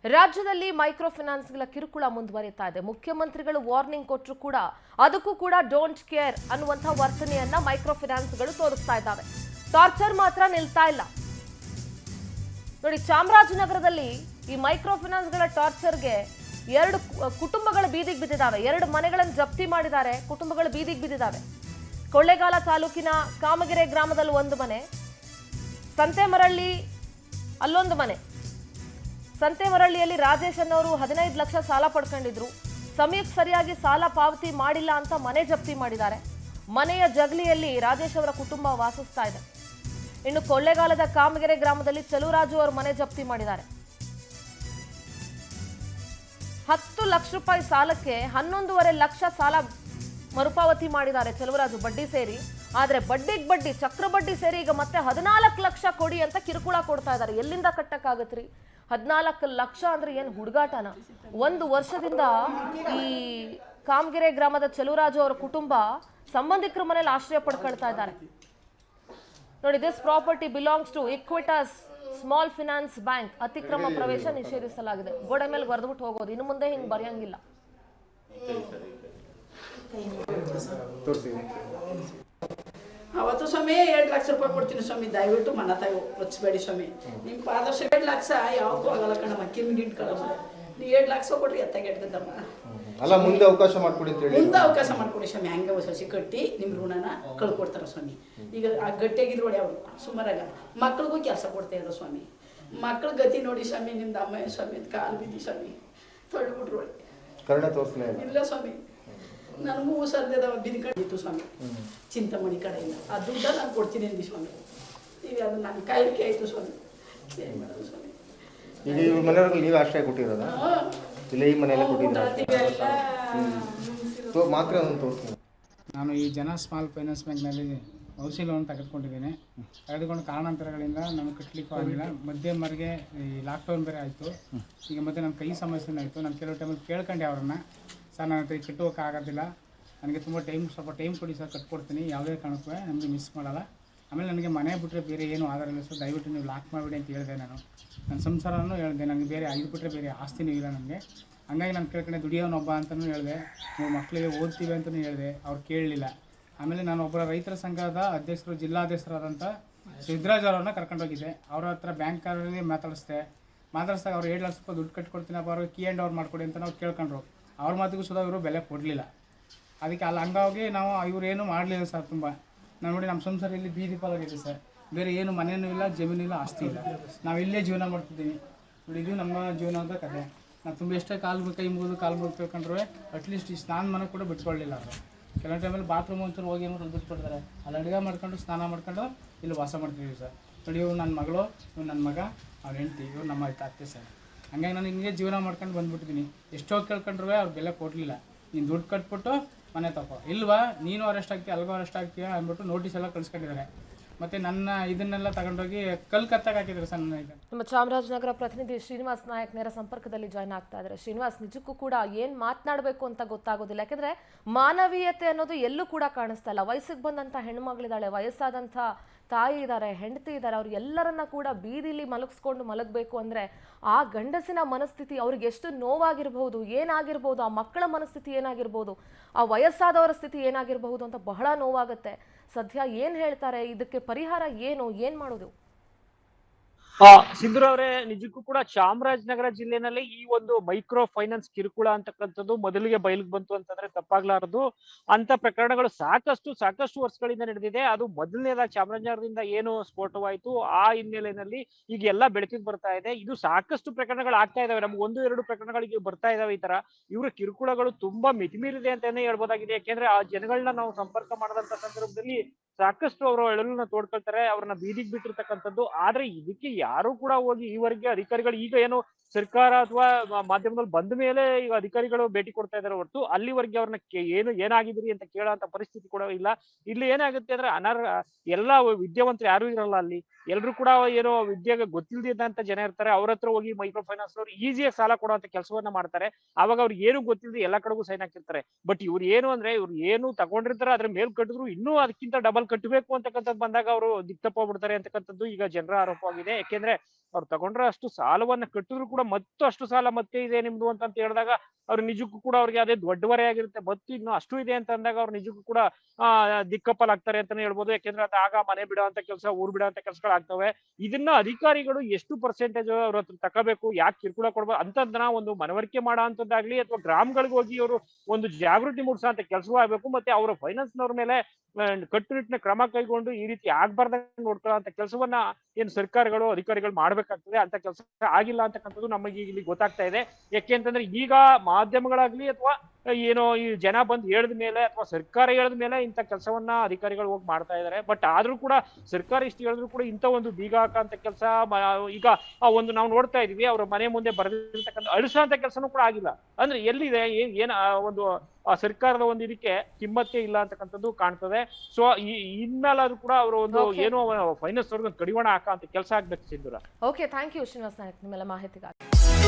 ರಾಜ್ಯದಲ್ಲಿ ಮೈಕ್ರೋ ಫೈನಾನ್ಸ್ಗಳ ಕಿರುಕುಳ ಮುಂದುವರಿತಾ ಇದೆ. ಮುಖ್ಯಮಂತ್ರಿಗಳು ವಾರ್ನಿಂಗ್ ಕೊಟ್ಟರು ಕೂಡ ಅದಕ್ಕೂ ಕೂಡ ಡೋಂಟ್ ಕೇರ್ ಅನ್ನುವಂಥ ವರ್ತನೆಯನ್ನ ಮೈಕ್ರೋ ಫೈನಾನ್ಸ್ಗಳು ತೋರಿಸ್ತಾ ಇದ್ದಾವೆ. ಟಾರ್ಚರ್ ಮಾತ್ರ ನಿಲ್ತಾ ಇಲ್ಲ. ನೋಡಿ, ಚಾಮರಾಜನಗರದಲ್ಲಿ ಈ ಮೈಕ್ರೋ ಫೈನಾನ್ಸ್ಗಳ ಟಾರ್ಚರ್ಗೆ 2 ಕುಟುಂಬಗಳು ಬೀದಿಗೆ ಬಿದ್ದಿದ್ದಾವೆ. 2 ಮನೆಗಳನ್ನು ಜಪ್ತಿ ಮಾಡಿದ್ದಾರೆ. ಕುಟುಂಬಗಳು ಬೀದಿಗೆ ಬಿದ್ದಿದ್ದಾವೆ. ಕೊಳ್ಳೇಗಾಲ ತಾಲೂಕಿನ ಕಾಮಗೆರೆ ಗ್ರಾಮದಲ್ಲಿ 1 ಮನೆ, ಸಂತೆಮರಳ್ಳಿ ಅಲ್ಲೊಂದು ಮನೆ. ಸಂತೆಮರಳ್ಳಿಯಲ್ಲಿ ರಾಜೇಶ್ ಅನ್ನೋರು 15 ಲಕ್ಷ ಸಾಲ ಪಡ್ಕೊಂಡಿದ್ರು. ಸಮಯಕ್ಕೆ ಸರಿಯಾಗಿ ಸಾಲ ಪಾವತಿ ಮಾಡಿಲ್ಲ ಅಂತ ಮನೆ ಜಪ್ತಿ ಮಾಡಿದ್ದಾರೆ. ಮನೆಯ ಜಗಲಿಯಲ್ಲಿ ರಾಜೇಶ್ ಅವರ ಕುಟುಂಬ ವಾಸಿಸ್ತಾ ಇದೆ. ಇನ್ನು ಕೊಳ್ಳೇಗಾಲದ ಕಾಮಗೆರೆ ಗ್ರಾಮದಲ್ಲಿ ಚಲುರಾಜು ಅವರ ಮನೆ ಜಪ್ತಿ ಮಾಡಿದ್ದಾರೆ. 10 ಲಕ್ಷ ರೂಪಾಯಿ ಸಾಲಕ್ಕೆ 11.5 ಲಕ್ಷ ಸಾಲ ಮರುಪಾವತಿ ಮಾಡಿದ್ದಾರೆ ಚಲುವರಾಜು, ಬಡ್ಡಿ ಸೇರಿ. ಆದ್ರೆ ಬಡ್ಡಿಗೆ ಬಡ್ಡಿ, ಚಕ್ರ ಬಡ್ಡಿ ಸೇರಿ ಈಗ ಮತ್ತೆ 14 ಲಕ್ಷ ಕೊಡಿ ಅಂತ ಕಿರುಕುಳ ಕೊಡ್ತಾ ಇದ್ದಾರೆ. ಎಲ್ಲಿಂದ ಕಟ್ಟಕ್ಕಾಗತ್ರಿ? 14 ಲಕ್ಷ ಅಂದ್ರೆ ಏನು ಹುಡುಗಾಟನ? 1 ವರ್ಷದಿಂದ ಈ ಕಾಮಗೆರೆ ಗ್ರಾಮದ ಚಲುವರಾಜು ಅವರ ಕುಟುಂಬ ಸಂಬಂಧಿಕರ ಮನೇಲಿ ಆಶ್ರಯ ಪಡ್ಕೊಳ್ತಾ ಇದ್ದಾರೆ. ನೋಡಿ, this property belongs to Equitas small finance bank. ಅತಿಕ್ರಮ ಪ್ರವೇಶ ನಿಷೇಧಿಸಲಾಗಿದೆ. ಗೋಡೆ ಮೇಲೆ ಬರೆದ್ಬಿಟ್ಟು ಹೋಗೋದು. ಇನ್ನು ಮುಂದೆ ಹಿಂಗ್ ಬರೆಯಂಗಿಲ್ಲ. ಅವತ್ತು ಸ್ವಾಮಿ 2 ಲಕ್ಷ ರೂಪಾಯಿ ಕೊಡ್ತೀನಿ ಸ್ವಾಮಿ, ದಯವಿಟ್ಟು ಮನ ತಾಯಿ ಒಚ್ಬೇಡಿ ಸ್ವಾಮಿ. ನಿಮ್ಮ ಪಾದರ್ಶ 2 ಲಕ್ಷ ಯಾವತ್ತೂ ಆಗಲ್ಲ ಕಣಮ್ಮ, ಕಿಮ್ಗಿಂಟ್ ಕಣಮ್ಮ. ನೀವು 2 ಲಕ್ಷ ಕೊಟ್ರಿ ಎತ್ತಾಗೆಡ್ತದಮ್ಮ. ಅಲ್ಲ, ಮುಂದೆ ಅವಕಾಶ ಮಾಡ್ಕೊಡಿ ಅಂತ ಹೇಳಿ. ಮುಂದೆ ಅವಕಾಶ ಮಾಡ್ಕೊಡಿ ಸ್ವಾಮಿ. ಹಂಗೆ ಸಸಿ ಕಟ್ಟಿ ನಿಮ್ಮ ಋಣನ ಕಳ್ಕೊಡ್ತಾರ ಸ್ವಾಮಿ. ಈಗ ಆ ಗಟ್ಟಿಯಾಗಿದ್ರು ನೋಡಿ ಅವರು ಸುಮಾರಾಗ ಮಕ್ಳಿಗೂ ಕೆಲಸ ಕೊಡ್ತಾ ಇದ್ರು ಸ್ವಾಮಿ. ಮಕ್ಳ ಗತಿ ನೋಡಿ ಸ್ವಾಮಿ. ನಿಮ್ದು ಅಮ್ಮ ಸ್ವಾಮಿ ಕಾಲು ಬಿದ್ದಿ ಸ್ವಾಮಿ, ತೊಳ್ಬಿಟ್ರು ಒಳಗೆ ಕರ್ಣ ತೋರಿಸಲೇ ಇಲ್ಲ ಸ್ವಾಮಿ. ನನಗೂ ಸದ್ಯದ ಬಿದ್ಕೊಂಡಿತ್ತು ಸ್ವಾಮಿ, ಚಿಂತಾಮಣಿ ಕಡೆಯಿಂದ. ಆ ದುಡ್ಡ ನಾನು ಕೊಡ್ತೀನಿ ಅಂದಿ ಸ್ವಾಮಿ. ಈಗ ಅದು ನನ್ನ ಕಾಯಿಕೆ ಆಯಿತು ಸ್ವಾಮಿ. ಏನು ಮಾಡೋದು ಸ್ವಾಮಿ? ಈಗ ಈ ಮನೆಯವ್ರಿಗೆ ನೀವು ಆಶ್ರಯ ಕೊಟ್ಟಿರೋದಾ? ಇಲ್ಲ, ಈ ಮನೆಯಲ್ಲೇ ಕೊಟ್ಟಿದ್ದೀರಾ? ಮಾತ್ರ ಒಂದು ತೋರಿಸ್ತೀನಿ. ನಾನು ಈ ಜನ ಸ್ಮಾಲ್ ಫೈನಾನ್ಸ್ ಬ್ಯಾಂಕ್ನಲ್ಲಿ ಔಷಧಿ ಲೋನ್ ತೆಗೆದುಕೊಂಡಿದ್ದೇನೆ. ತೆಗೆದುಕೊಂಡು ಕಾರಣಾಂತರಗಳಿಂದ ನಮಗೆ ಕಟ್ಟಲಿಕ್ಕೂ ಆಗಿಲ್ಲ. ಮಧ್ಯಮರಿಗೆ ಈ ಲಾಕ್ಡೌನ್ ಬೇರೆ ಆಯಿತು. ಈಗ ಮತ್ತೆ ನನ್ನ ಕೈ ಸಮಸ್ಯೆನೂ ಆಯಿತು. ನಾನು ಕೆಲವು ಟೈಮಲ್ಲಿ ಕೇಳ್ಕೊಂಡೆ ಅವ್ರನ್ನ, ಸರ್ ನನ್ನ ಹತ್ರ ಕಟ್ಟುವಕ್ಕಾಗೋದಿಲ್ಲ, ನನಗೆ ತುಂಬ ಸ್ವಲ್ಪ ಟೈಮ್ ಕೊಡಿ ಸರ್, ಕಟ್ಕೊಡ್ತೀನಿ, ಯಾವುದೇ ಕಾರಣಕ್ಕೂ ನಮಗೆ ಮಿಸ್ ಮಾಡಲ್ಲ. ಆಮೇಲೆ ನನಗೆ ಮನೆ ಬಿಟ್ಟರೆ ಬೇರೆ ಏನೂ ಆಧಾರ ಇಲ್ಲ ಸರ್, ದಯವಿಟ್ಟು ನೀವು ಲಾಕ್ ಮಾಡಿಬಿಡಿ ಅಂತ ಹೇಳಿದೆ. ನಾನು ನನ್ನ ಸಂಸಾರನೂ ಹೇಳಿದೆ, ನನಗೆ ಬೇರೆ ಇದು ಬಿಟ್ಟರೆ ಬೇರೆ ಆಸ್ತಿನೂ ಇಲ್ಲ ನನಗೆ. ಹಂಗಾಗಿ ನಾನು ಕೇಳ್ಕೊಂಡೆ, ದುಡಿಯೋನೊಬ್ಬ ಅಂತಲೂ ಹೇಳಿದೆ, 3 ಮಕ್ಕಳಿಗೆ ಓದ್ತೀವಿ ಅಂತಲೂ ಹೇಳಿದೆ. ಅವ್ರು ಕೇಳಲಿಲ್ಲ. ಆಮೇಲೆ ನಾನು ಒಬ್ಬರ ರೈತರ ಸಂಘದ ಅಧ್ಯಕ್ಷರು, ಜಿಲ್ಲಾಧ್ಯಕ್ಷರಾದಂಥ ಸಿದ್ದರಾಜ್ ಅವರನ್ನ ಕರ್ಕೊಂಡೋಗಿದ್ದೆ. ಅವ್ರ ಹತ್ರ ಬ್ಯಾಂಕಲ್ಲಿ ಮಾತಾಡಿಸಿದಾಗ ಅವ್ರು 7 ಲಕ್ಷ ರೂಪಾಯಿ ದುಡ್ಡು ಕಟ್ಕೊಡ್ತೀನಪ್ಪ, ಅವ್ರಿಗೆ ಕೀ ಆ್ಯಂಡ್ ಓವರ್ ಮಾಡಿಕೊಡಿ ಅಂತ ನಾವು ಕೇಳ್ಕೊಂಡ್ರು. ಅವ್ರ ಮಾತಿಗೂ ಸುಧಾ ಇವರು ಬೆಲೆ ಕೊಡಲಿಲ್ಲ. ಅದಕ್ಕೆ ಹಂಗಾಗಿ ನಾವು ಇವ್ರೇನು ಮಾಡಲಿಲ್ಲ ಸರ್. ತುಂಬ ನಾನು ನೋಡಿ, ನಮ್ಮ ಸಂಸಾರ ಇಲ್ಲಿ ಬೀದಿ ಪಾಲಾಗಿದೆ ಸರ್. ಬೇರೆ ಏನು ಮನೆಯೂ ಇಲ್ಲ, ಜಮೀನು ಇಲ್ಲ, ಆಸ್ತಿ ಇಲ್ಲ. ನಾವು ಇಲ್ಲೇ ಜೀವನ ಮಾಡ್ತಿದ್ದೀವಿ ನೋಡಿ. ಇದು ನಮ್ಮ ಜೀವನದ ಕಥೆ. ನಾವು ತುಂಬ ಎಷ್ಟೇ ಕೈ ಮುಗಿದು ಕೇಳ್ಕೊಂಡ್ರು ಅಟ್ಲೀಸ್ಟ್ ಈ ಸ್ನಾನ ಮನೆ ಕೂಡ ಬಿಟ್ಕೊಳ್ಳಿಲ್ಲ ಅವರು. ಕೆಲವು ಟೈಮಲ್ಲಿ ಬಾತ್ರೂಮ್ ಒಂಚೂರು ಹೋಗಿ ಏನೋ ಬಿಟ್ಬಿಡ್ತಾರೆ. ಅಲ್ಲಿ ಅಡುಗೆ ಮಾಡ್ಕೊಂಡು ಸ್ನಾನ ಮಾಡ್ಕೊಂಡು ಇಲ್ಲಿ ವಾಸ ಮಾಡ್ತಿದ್ದೀವಿ ಸರ್. ನೋಡಿ, ಇವ್ರು ನನ್ನ ಮಗಳು, ಇವ್ರು ನನ್ನ ಮಗ, ಅವ್ರ ಹೆಂಡ್ತಿ, ಇವ್ರು ನಮ್ಮ ಅತ್ತೆ ಸರ್. ಹಂಗಾಗಿ ನಾನು ಹಿಂಗೆ ಜೀವನ ಮಾಡ್ಕೊಂಡು ಬಂದ್ಬಿಟ್ಟಿದ್ದೀನಿ. ಎಷ್ಟೋ ಕೇಳ್ಕೊಂಡ್ರು ಅವ್ರು ಬೆಲೆ ಕೊಡಲಿಲ್ಲ. ನೀನು ದುಡ್ಡು ಕಟ್ಬಿಟ್ಟು ಮನೆ ತಗೋ, ಇಲ್ವಾ ನೀನು ಅರೆಸ್ಟ್ ಆಗ್ತೀಯ, ಅಲ್ಗೋ ಅರೆಸ್ಟ್ ಆಗ್ತೀಯ ಅಂದ್ಬಿಟ್ಟು ನೋಟಿಸ್ ಎಲ್ಲ ಕಳಿಸ್ಕೊಂಡಿದ್ದಾರೆ. ಮತ್ತೆ ನನ್ನ ಇದನ್ನೆಲ್ಲ ತಗೊಂಡೋಗಿ ಕತ್ತಾಗ ಹಾಕಿದ್ರು ಸರ್. ನಮ್ಮ ಚಾಮರಾಜನಗರ ಪ್ರತಿನಿಧಿ ಶ್ರೀನಿವಾಸ್ ನಾಯಕ್ ನೇರ ಸಂಪರ್ಕದಲ್ಲಿ ಜಾಯ್ನ್ ಆಗ್ತಾ ಇದ್ದಾರೆ. ಶ್ರೀನಿವಾಸ್, ನಿಜಕ್ಕೂ ಕೂಡ ಏನ್ ಮಾತನಾಡಬೇಕು ಅಂತ ಗೊತ್ತಾಗೋದಿಲ್ಲ. ಯಾಕಂದ್ರೆ ಮಾನವೀಯತೆ ಅನ್ನೋದು ಎಲ್ಲೂ ಕೂಡ ಕಾಣಿಸ್ತಾ ಇಲ್ಲ. ವಯಸ್ಸಿಗೆ ಬಂದಂತ ಹೆಣ್ಮಗಳಿದ್ದಾಳೆ, ವಯಸ್ಸಾದಂಥ ತಾಯಿ ಇದ್ದಾರೆ, ಹೆಂಡತಿ ಇದ್ದಾರೆ, ಅವ್ರು ಎಲ್ಲರನ್ನ ಕೂಡ ಬೀದಿಲಿ ಮಲಗಿಸ್ಕೊಂಡು ಮಲಗಬೇಕು ಅಂದ್ರೆ ಆ ಗಂಡಸಿನ ಮನಸ್ಥಿತಿ ಅವ್ರಿಗೆ ಎಷ್ಟು ನೋವಾಗಿರ್ಬಹುದು, ಏನಾಗಿರ್ಬೋದು, ಆ ಮಕ್ಕಳ ಮನಸ್ಥಿತಿ ಏನಾಗಿರ್ಬೋದು, ಆ ವಯಸ್ಸಾದವರ ಸ್ಥಿತಿ ಏನಾಗಿರ್ಬಹುದು ಅಂತ ಬಹಳ ನೋವಾಗುತ್ತೆ. ಸದ್ಯ ಏನ್ ಹೇಳ್ತಾರೆ? ಇದಕ್ಕೆ ಪರಿಹಾರ ಏನು? ಏನ್ ಮಾಡೋದು? ಸಿಂಧೂರ್ ಅವರೇ, ನಿಜಕ್ಕೂ ಕೂಡ ಚಾಮರಾಜನಗರ ಜಿಲ್ಲೆನಲ್ಲಿ ಈ ಒಂದು ಮೈಕ್ರೋ ಫೈನಾನ್ಸ್ ಕಿರುಕುಳ ಅಂತಕ್ಕಂಥದ್ದು ಮೊದಲಿಗೆ ಬಯಲಿಗೆ ಬಂತು ಅಂತಂದ್ರೆ ತಪ್ಪಾಗ್ಲಾರದು. ಅಂತ ಪ್ರಕರಣಗಳು ಸಾಕಷ್ಟು ವರ್ಷಗಳಿಂದ ನಡೆದಿದೆ. ಅದು ಮೊದಲನೇದಾಗಿ ಚಾಮರಾಜನಗರದಿಂದ ಏನು ಸ್ಫೋಟವಾಯಿತು, ಆ ಹಿನ್ನೆಲೆಯಲ್ಲಿ ಈಗ ಎಲ್ಲ ಬೆಳಕಿಗೆ ಬರ್ತಾ ಇದೆ. ಇದು ಸಾಕಷ್ಟು ಪ್ರಕರಣಗಳು ಆಗ್ತಾ ಇದಾವೆ. ನಮ್ಗೆ 1-2 ಪ್ರಕರಣಗಳಿಗೆ ಬರ್ತಾ ಇದಾವೆ. ಈ ತರ ಇವರ ಕಿರುಕುಳಗಳು ತುಂಬಾ ಮಿತಿಮೀರಿದೆ ಅಂತಾನೆ ಹೇಳ್ಬೋದಾಗಿದೆ. ಯಾಕೆಂದ್ರೆ ಆ ಜನಗಳನ್ನ ನಾವು ಸಂಪರ್ಕ ಮಾಡದಂತ ಸಂದರ್ಭದಲ್ಲಿ ಸಾಕಷ್ಟು ಅವರು ಎಳಲನ್ನ ತೋಡ್ಕೊಳ್ತಾರೆ, ಅವ್ರನ್ನ ಬೀದಿಗೆ ಬಿಟ್ಟಿರ್ತಕ್ಕಂಥದ್ದು. ಆದ್ರೆ ಇದಕ್ಕೆ ಯಾರು ಕೂಡ ಹೋಗಿ ಈವರೆಗೆ ಅಧಿಕಾರಿಗಳು, ಈಗ ಏನು ಸರ್ಕಾರ ಅಥವಾ ಮಾಧ್ಯಮದಲ್ಲಿ ಬಂದ ಮೇಲೆ ಈಗ ಅಧಿಕಾರಿಗಳು ಭೇಟಿ ಕೊಡ್ತಾ ಇದಾರೆ ಹೊರತು ಅಲ್ಲಿವರೆಗೆ ಅವ್ರನ್ನ ಏನಾಗಿದ್ರಿ ಅಂತ ಕೇಳೋಂತ ಪರಿಸ್ಥಿತಿ ಕೂಡ ಇಲ್ಲ. ಇಲ್ಲಿ ಏನಾಗುತ್ತೆ ಅಂದ್ರೆ ಎಲ್ಲಾ ವಿದ್ಯಾವಂತರು ಯಾರು ಇರಲ್ಲ ಅಲ್ಲಿ. ಎಲ್ರು ಕೂಡ ಏನೋ ವಿದ್ಯೆಗೆ ಗೊತ್ತಿಲ್ದಿದ್ದಂತ ಜನ ಇರ್ತಾರೆ. ಅವ್ರ ಹತ್ರ ಹೋಗಿ ಮೈಕ್ರೋ ಫೈನಾನ್ಸ್ ಅವ್ರು ಈಸಿಯಾಗಿ ಸಾಲ ಕೊಡುವಂತ ಕೆಲಸವನ್ನ ಮಾಡ್ತಾರೆ. ಅವಾಗ ಅವ್ರಿಗೆ ಏನು ಗೊತ್ತಿಲ್ಲದೆ ಎಲ್ಲಾ ಕಡೆಗೂ ಸೈನ್ ಹಾಕಿರ್ತಾರೆ. ಬಟ್ ಇವ್ರು ಏನು ಅಂದ್ರೆ, ಇವ್ರು ಏನು ತಗೊಂಡಿರ್ತಾರೆ ಅದ್ರ ಮೇಲ್ ಕಟ್ಟಿದ್ರು ಇನ್ನೂ ಅದಕ್ಕಿಂತ ಡಬಲ್ ಕಟ್ಟಬೇಕು ಅಂತಕ್ಕಂಥದ್ದು ಬಂದಾಗ ಅವರು ದಿಕ್ತಪ್ಪ ಬಿಡ್ತಾರೆ ಅಂತಕ್ಕಂಥದ್ದು ಈಗ ಜನರ ಆರೋಪವಾಗಿದೆ. ಯಾಕೆಂದ್ರೆ ಅವ್ರು ತಗೊಂಡ್ರೆ ಅಷ್ಟು ಸಾಲವನ್ನ ಕಟ್ಟಿದ್ರು ಕೂಡ ಮತ್ತು ಅಷ್ಟು ಸಾಲ ಮತ್ತೆ ಇದೆ ನಿಮ್ದು ಅಂತ ಹೇಳಿದಾಗ ಅವ್ರು ನಿಜಕ್ಕೂ ಕೂಡ ಅವ್ರಿಗೆ ಅದೇ ದೊಡ್ಡ ಹೊರೆ ಆಗಿರುತ್ತೆ. ಮತ್ತು ಇನ್ನು ಅಷ್ಟು ಇದೆ ಅಂತ ಅಂದಾಗ ಅವ್ರು ನಿಜಕ್ಕೂ ಕೂಡ ದಿಕ್ಕಪ್ಪಲಾಗ್ತಾರೆ ಅಂತಾನೆ ಹೇಳ್ಬೋದು. ಯಾಕೆಂದ್ರೆ ಅದು ಆಗ ಮನೆ ಬಿಡುವಂತ ಕೆಲಸ, ಊರ್ ಬಿಡುವಂತ ಕೆಲಸಗಳಾಗ್ತವೆ. ಇದನ್ನ ಅಧಿಕಾರಿಗಳು ಎಷ್ಟು ಪರ್ಸೆಂಟೇಜ್ ಅವ್ರ ಹತ್ರ ತಗೋಬೇಕು, ಯಾಕೆ ಕಿರುಕುಳ ಕೊಡ್ಬೇಕು ಅಂತದನ್ನ ಒಂದು ಮನವರಿಕೆ ಮಾಡೋ ಅಂತದ್ದಾಗ್ಲಿ ಅಥವಾ ಗ್ರಾಮಗಳಿಗೆ ಹೋಗಿ ಅವರು ಒಂದು ಜಾಗೃತಿ ಮೂಡಿಸೋ ಅಂತ ಕೆಲಸವೂ ಆಗ್ಬೇಕು. ಮತ್ತೆ ಅವರ ಫೈನಾನ್ಸ್ನವ್ರ ಮೇಲೆ ಕಟ್ಟುನಿಟ್ಟಿನ ಕ್ರಮ ಕೈಗೊಂಡು ಈ ರೀತಿ ಆಗ್ಬಾರ್ದಂಗೆ ನೋಡ್ಕೊಳ್ಳೋ ಅಂತ ಕೆಲಸವನ್ನ ಏನ್ ಸರ್ಕಾರಗಳು ಅಧಿಕಾರಿಗಳು ಮಾಡ್ಬೇಕಾಗ್ತದೆ. ಅಂತ ಕೆಲಸ ಆಗಿಲ್ಲ ಅಂತಕ್ಕಂಥದ್ದು ನಮಗೆ ಇಲ್ಲಿ ಗೊತ್ತಾಗ್ತಾ ಇದೆ. ಯಾಕೆ ಅಂತಂದ್ರೆ ಈಗ ಮಾಧ್ಯಮಗಳಾಗ್ಲಿ ಅಥವಾ ಏನೋ ಈ ಜನ ಬಂದು ಹೇಳಿದ ಮೇಲೆ ಅಥವಾ ಸರ್ಕಾರ ಹೇಳಿದ ಮೇಲೆ ಇಂಥ ಕೆಲಸವನ್ನ ಅಧಿಕಾರಿಗಳು ಹೋಗಿ ಮಾಡ್ತಾ ಇದಾರೆ. ಬಟ್ ಆದ್ರೂ ಕೂಡ ಸರ್ಕಾರ ಇಷ್ಟು ಹೇಳಿದ್ರು ಕೂಡ ಇಂಥ ಒಂದು ಬೀಗ ಹಾಕಂತ ಕೆಲಸ ಈಗ ಒಂದು ನಾವು ನೋಡ್ತಾ ಇದೀವಿ. ಅವ್ರ ಮನೆ ಮುಂದೆ ಬರೆದಿರ್ತಕ್ಕಂಥ ಅಳಿಸೋಂತ ಕೆಲಸನೂ ಕೂಡ ಆಗಿಲ್ಲ. ಅಂದ್ರೆ ಎಲ್ಲಿದೆ ಏನ್ ಒಂದು ಸರ್ಕಾರದ ಒಂದು ಇದಕ್ಕೆ ಕಿಮ್ಮತ್ತೇ ಇಲ್ಲ ಅಂತಕ್ಕಂಥದ್ದು ಕಾಣ್ತದೆ. ಸೊ ಇನ್ಮೇಲಾದ್ರೂ ಕೂಡ ಅವರು ಒಂದು ಏನೋ ಫೈನಾನ್ಸ್ ಅವ್ರಿಗೆ ಕಡಿವಾಣ ಹಾಕೋ ಅಂತ ಕೆಲಸ ಆಗ್ಬೇಕು Sindhura. Okay, thank you Srinivas Nayak ನಿಮ್ಮೆಲ್ಲ ಮಾಹಿತಿಗಾಗಿ.